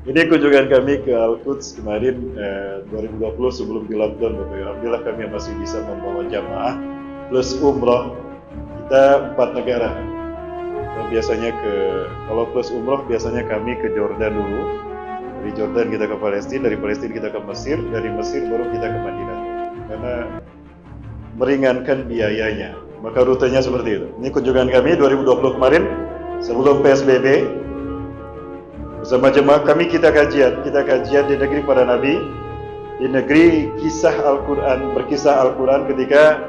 Ini kunjungan kami ke Al-Quds kemarin 2020 sebelum di lockdown. Alhamdulillah kami masih bisa membawa jamaah plus umroh. Kita 4 negara. Dan biasanya kalau plus umroh biasanya kami ke Jordan dulu. Dari Jordan kita ke Palestina, dari Palestina kita ke Mesir, dari Mesir baru kita ke Madinah. Karena meringankan biayanya. Maka rutenya seperti itu. Ini kunjungan kami 2020 kemarin sebelum PSBB. Bersama jemaah kami kita kajian di negeri para nabi, di negeri kisah Al-Quran, berkisah Al-Quran ketika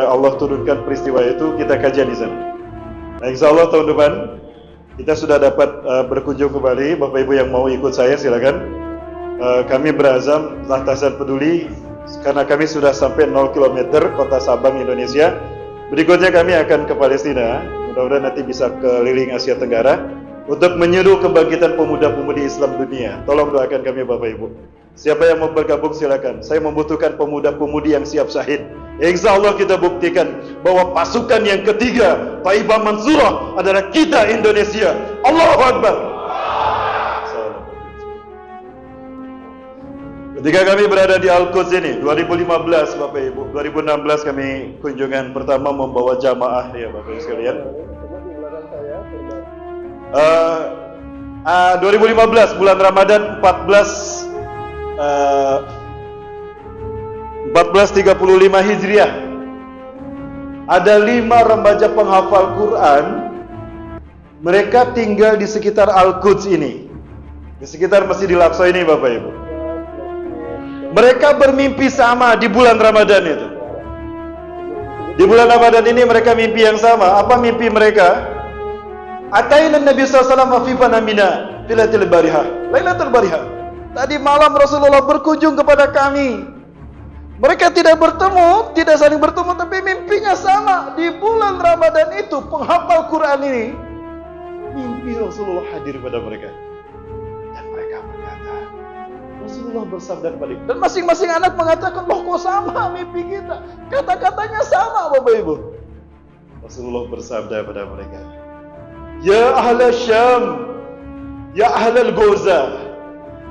Allah turunkan peristiwa itu, kita kajian di sana. Nah, insya Allah tahun depan kita sudah dapat berkunjung kembali. Bapak Ibu yang mau ikut saya silakan. Kami berazam Lahtasan Peduli karena kami sudah sampai 0 km kota Sabang, Indonesia. Berikutnya kami akan ke Palestina. Mudah-mudahan nanti bisa keliling Asia Tenggara untuk menyeru kebangkitan pemuda-pemudi Islam dunia. Tolong doakan kami Bapak Ibu. Siapa yang mau bergabung silakan. Saya membutuhkan pemuda-pemudi yang siap syahid. Insya Allah kita buktikan bahwa pasukan yang ketiga Taibah Mansurah adalah kita Indonesia. Allahu Akbar. Ketika kami berada di Al-Quds ini 2015 Bapak Ibu, 2016 kami kunjungan pertama membawa jamaah ya Bapak Ibu sekalian. 2015 bulan Ramadan 1435 Hijriah. Ada 5 remaja penghafal Quran. Mereka tinggal di sekitar Al-Quds ini, di sekitar Masjidil Aqsa ini Bapak Ibu. Mereka bermimpi sama di bulan Ramadan itu. Di bulan Ramadan ini mereka mimpi yang sama. Apa mimpi mereka? Ataina Nabi sallallahu alaihi wasallam fi lailatul barihah. Lailatul barihah. Tadi malam Rasulullah berkunjung kepada kami. Mereka tidak bertemu, tidak saling bertemu, tapi mimpinya sama. Di bulan Ramadan itu penghafal Quran ini, mimpi Rasulullah hadir pada mereka. Dan mereka berkata, Rasulullah bersabda kepada mereka. Dan masing-masing anak mengatakan, loh kok sama mimpi kita? Kata-katanya sama Bapak Ibu. Rasulullah bersabda pada mereka, Ya ahla Syam, ya ahla al-Goza,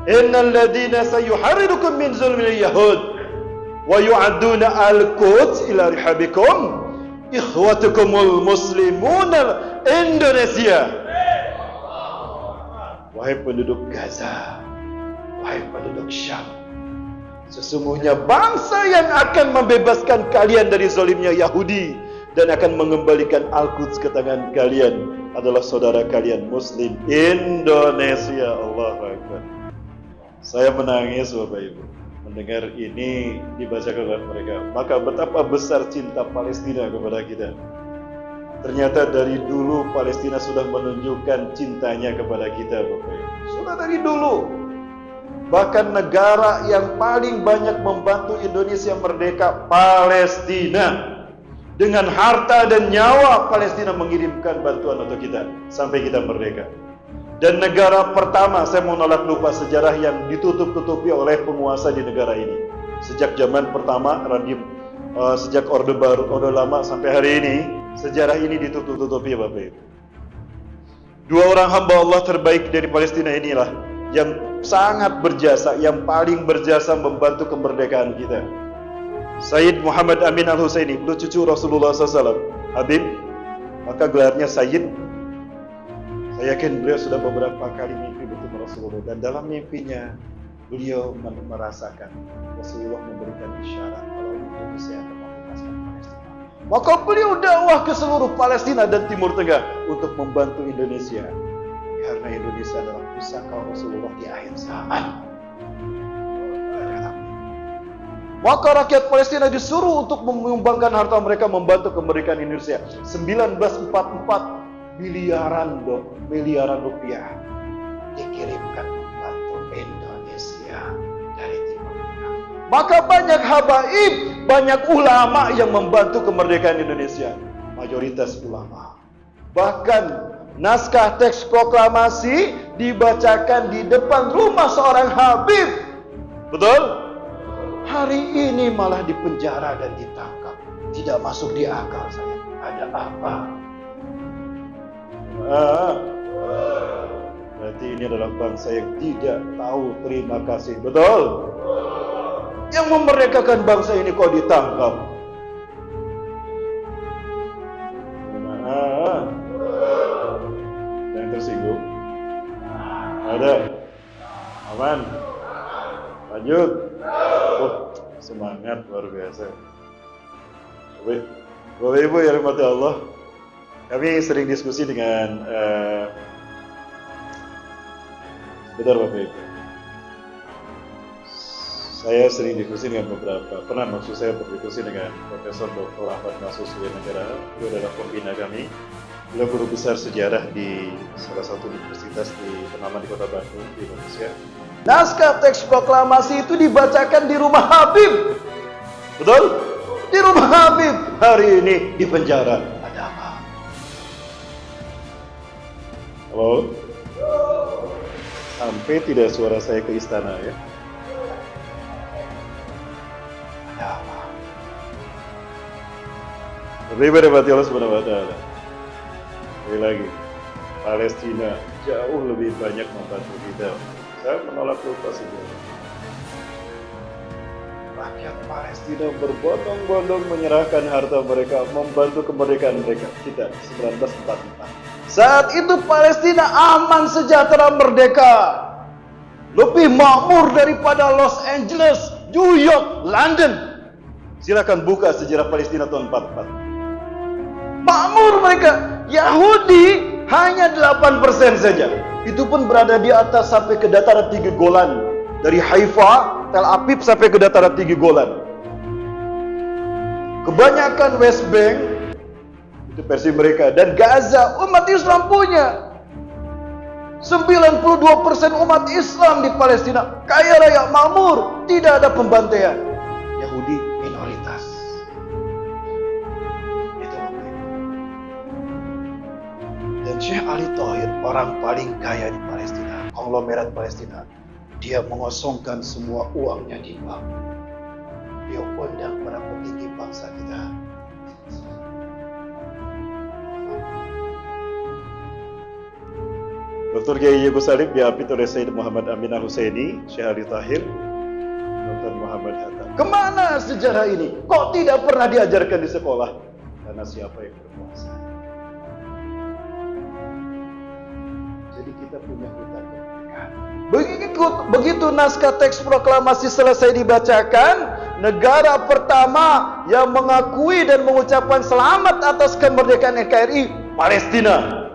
innal ladina sayuharridukum min zulmil Yahud wa yu'adduna al-Quds ila rihabikum ikhwatukumul muslimun Indonesia. Wahai penduduk Gaza, wahai penduduk Syam, sesungguhnya bangsa yang akan membebaskan kalian dari zalimnya Yahudi dan akan mengembalikan Al-Quds ke tangan kalian adalah saudara kalian Muslim Indonesia. Allahu Akbar. Saya menangis Bapak Ibu mendengar ini dibacakan oleh mereka. Maka betapa besar cinta Palestina kepada kita. Ternyata dari dulu Palestina sudah menunjukkan cintanya kepada kita Bapak Ibu. Sudah dari dulu. Bahkan negara yang paling banyak membantu Indonesia merdeka, Palestina. Dengan harta dan nyawa Palestina mengirimkan bantuan untuk kita sampai kita merdeka. Dan negara pertama, saya mau nolak lupa sejarah yang ditutup-tutupi oleh penguasa di negara ini. Sejak zaman pertama, sejak Orde Baru, Orde Lama sampai hari ini, sejarah ini ditutup-tutupi Bapak Ibu. 2 orang hamba Allah terbaik dari Palestina inilah yang sangat berjasa, yang paling berjasa membantu kemerdekaan kita. Sayyid Muhammad Amin Al-Husaini, beliau cucu Rasulullah SAW, Habib, maka gelarnya Sayyid. Saya yakin beliau sudah beberapa kali mimpi bertemu Rasulullah, dan dalam mimpinya beliau merasakan Rasulullah memberikan isyarat kalau Indonesia akan membebaskan Palestina. Maka beliau dakwah ke seluruh Palestina dan Timur Tengah untuk membantu Indonesia, karena Indonesia adalah pusaka Rasulullah di akhir zaman. Maka rakyat Palestina disuruh untuk menyumbangkan harta mereka membantu kemerdekaan Indonesia. 1944 miliaran rupiah dikirimkan membantu Indonesia dari Timur Tengah. Maka banyak habaib, banyak ulama yang membantu kemerdekaan Indonesia. Mayoritas ulama. Bahkan naskah teks proklamasi dibacakan di depan rumah seorang habib. Betul? Hari ini malah dipenjara dan ditangkap. Tidak masuk di akal saya. Ada apa? nanti ini adalah bangsa yang tidak tahu terima kasih. Betul? Yang memerdekakan bangsa ini kok ditangkap? Gimana? Yang tersinggung? Ada? Aman? Lanjut? Semangat luar biasa. Bapak Ibu yang dirahmati Allah, kami sering diskusi dengan bentar Bapak Ibu. Saya sering diskusi dengan maksud saya berdiskusi dengan Profesor Dr. Ahmad Masud Suwenegara. Beliau adalah pembina kami. Beliau guru besar sejarah di salah satu universitas ternama di Kota Bandung, di Indonesia. Naskah teks proklamasi itu dibacakan di rumah Habib. Betul? Di rumah Habib. Hari ini di penjara. Ada apa? Halo? Sampai tidak suara saya ke istana ya? Ada apa? Beribadi Allah Subhanahu wa Ta'ala. Sekali lagi, Palestina jauh lebih banyak membantu kita. Saya menolak lupa sejarah. Rakyat Palestina berbondong-bondong menyerahkan harta mereka, membantu kemerdekaan mereka. Kita 1944. Saat itu Palestina aman, sejahtera, merdeka. Lebih makmur daripada Los Angeles, New York, London. Silakan buka sejarah Palestina tahun 44. Makmur mereka. Yahudi hanya 8% saja. Itu pun berada di atas sampai ke dataran tinggi Golan. Dari Haifa, Tel Aviv sampai ke dataran tinggi Golan. Kebanyakan West Bank itu versi mereka, dan Gaza umat Islam punya. 92% umat Islam di Palestina, kaya raya, makmur, tidak ada pembantaian. Yahudi minoritas. Itu dan Syekh Ali Thohir, orang paling kaya di Palestina, konglomerat Palestina, dia mengosongkan semua uangnya di bank. Dia undang para petinggi bangsa kita. Dr. Kiai Gus Salim diapit oleh Sayyid Muhammad Amin Al-Husaini, Syekh Ali Thohir, Dr. Muhammad Hatta. Kemana sejarah ini? Kok tidak pernah diajarkan di sekolah? Karena siapa yang berkuasa? Jadi kita punya hutang kemerdekaan. Begitu naskah teks proklamasi selesai dibacakan, negara pertama yang mengakui dan mengucapkan selamat atas kemerdekaan NKRI, Palestina.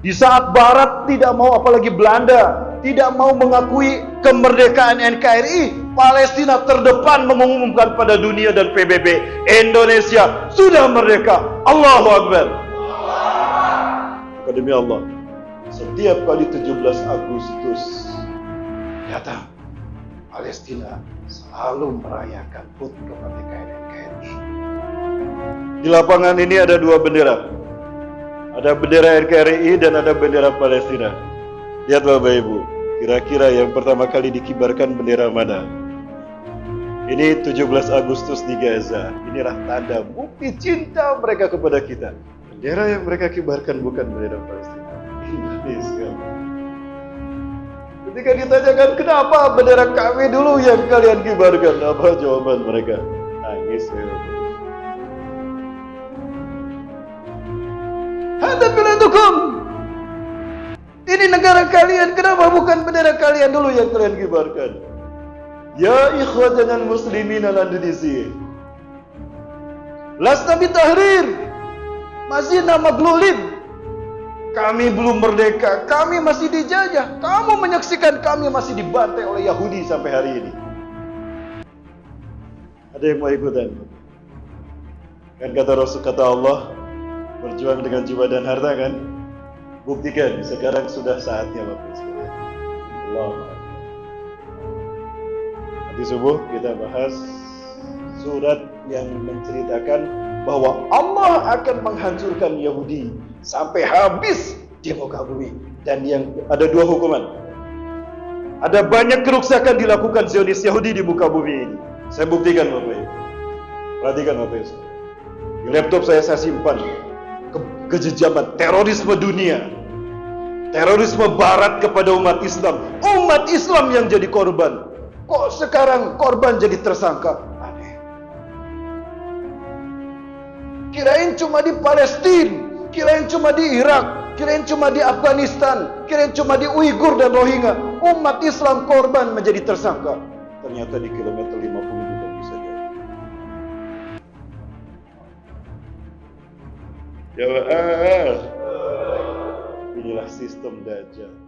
Di saat Barat tidak mau, apalagi Belanda, tidak mau mengakui kemerdekaan NKRI, Palestina terdepan mengumumkan pada dunia dan PBB, Indonesia sudah merdeka. Allahu Akbar. Demi Allah, setiap kali 17 Agustus datang, Palestina selalu merayakan HUT kemerdekaan NKRI. Di lapangan ini ada dua bendera. Ada bendera NKRI dan ada bendera Palestina. Lihat Bapak Ibu, kira-kira yang pertama kali dikibarkan bendera mana? Ini 17 Agustus di Gaza. Inilah tanda bukti cinta mereka kepada kita. Bendera yang mereka kibarkan bukan bendera Palestina, Indonesia. Ketika ditanyakan kenapa bendera kami dulu yang kalian kibarkan, apa jawaban mereka? Nangis ya. Hadza biladukum. Ini negara kalian, kenapa bukan bendera kalian dulu yang kalian kibarkan? Ya ikhwatanal muslimin al-Indonesia. Lasna bitahrir. Masih nama glulin. Kami belum merdeka, kami masih dijajah. Kamu menyaksikan kami masih dibantai oleh Yahudi sampai hari ini. Ada yang mau ikutan? Kan kata Rasul, kata Allah, berjuang dengan jiwa dan harta kan? Buktikan, sekarang sudah saatnya Bapak sekalian. Allah. Nanti subuh kita bahas surat yang menceritakan bahwa Allah akan menghancurkan Yahudi sampai habis di muka bumi. Dan yang ada dua hukuman. Ada banyak kerusakan dilakukan Zionis Yahudi di muka bumi ini. Saya buktikan Bapak Ibu. Perhatikan Bapak Ibu. Di laptop saya simpan kejejaman terorisme dunia. Terorisme barat kepada umat Islam. Umat Islam yang jadi korban. Kok sekarang korban jadi tersangka? Aneh. Kirain cuma di Palestina, kirain cuma di Irak, kirain cuma di Afghanistan, kirain cuma di Uighur dan Rohingya. Umat Islam korban menjadi tersangka. Ternyata di kilometer 50 juga bisa jadi. Jawab. Inilah sistem Dajjal.